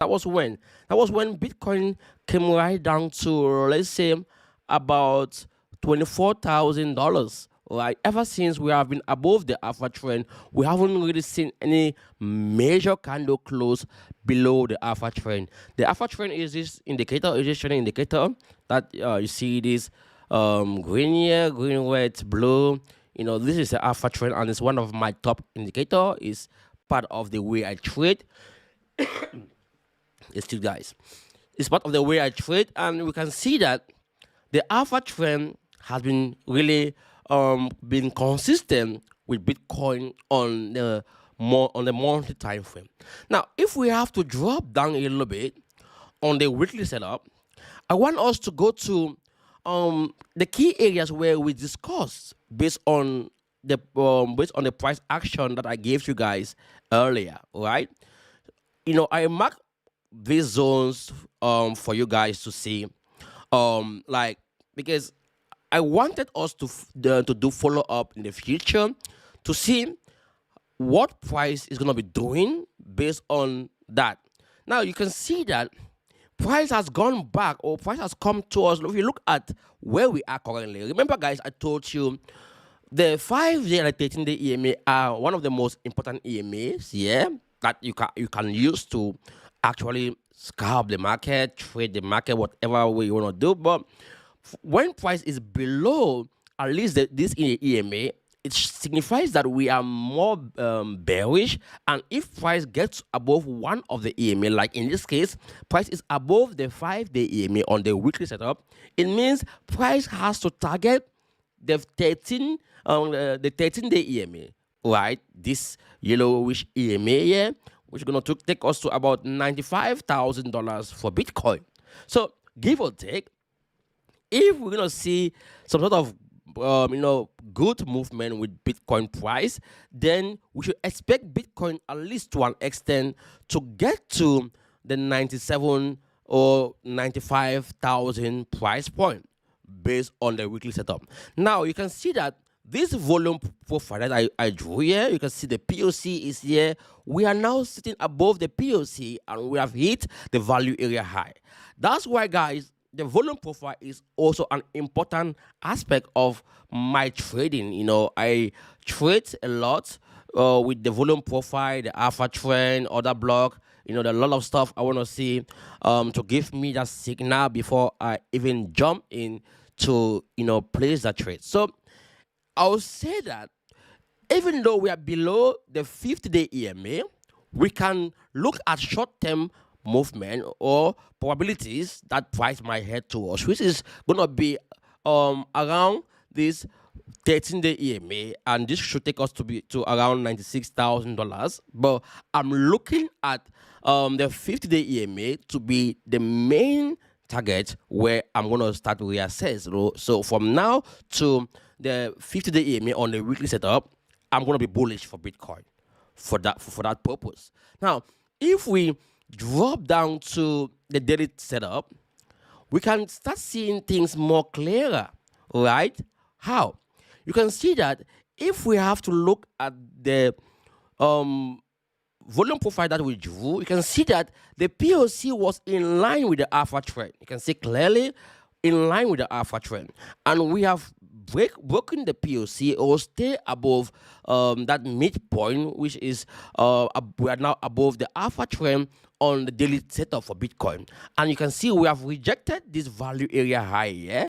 That was when? That was when Bitcoin came right down to, let's say, about $24,000. Right? Ever since we have been above the alpha trend, we haven't really seen any major candle close below the alpha trend. The alpha trend is this indicator, is this trending indicator that you see this green here, green, red, blue. This is the alpha trend, and it's one of my top indicator. Is part of the way I trade. Still, guys, it's part of the way I trade, and we can see that the alpha trend has been really been consistent with Bitcoin on the monthly time frame. Now, if we have to drop down a little bit on the weekly setup, I want us to go to the key areas where we discussed based on the price action that I gave you guys earlier, right? I mark these zones for you guys to see, because I wanted us to do follow up in the future to see what price is gonna be doing based on that. Now you can see that price has gone back, or price has come to us. If you look at where we are currently, remember, guys, I told you the 5-day and 13-day EMA are one of the most important EMAs, yeah, that you can use to actually scalp the market, trade the market, whatever way you want to do. But when price is below at least this EMA, it signifies that we are more bearish. And if price gets above one of the EMA, like in this case, price is above the 5-day EMA on the weekly setup, it means price has to target the 13-day EMA, right? This yellowish EMA here, which is going to take us to about $95,000 for Bitcoin. So give or take, if we're going to see some sort of good movement with Bitcoin price, then we should expect Bitcoin, at least to an extent, to get to the 97 or 95,000 price point based on the weekly setup. Now you can see that this volume profile that I drew here, you can see the POC is here. We are now sitting above the POC and we have hit the value area high. That's why, guys, the volume profile is also an important aspect of my trading. I trade a lot with the volume profile, the alpha trend, other block. There are a lot of stuff I want to see to give me that signal before I even jump in to place that trade. So I'll say that even though we are below the 50-day EMA, we can look at short-term movement or probabilities that price might head towards, which is going to be around this 13-day EMA, and this should take us to around $96,000. But I'm looking at the 50-day EMA to be the main target where I'm going to start to reassess. So from now to the 50-day EMA on the weekly setup, I'm going to be bullish for Bitcoin for that purpose. Now, if we drop down to the daily setup, we can start seeing things more clearer, right? How? You can see that if we have to look at the volume profile that we drew, you can see that the POC was in line with the alpha trend. You can see clearly in line with the alpha trend, and we have broken the POC or stay above that midpoint, which is we are now above the alpha trend on the daily setup for Bitcoin. And you can see we have rejected this value area high here.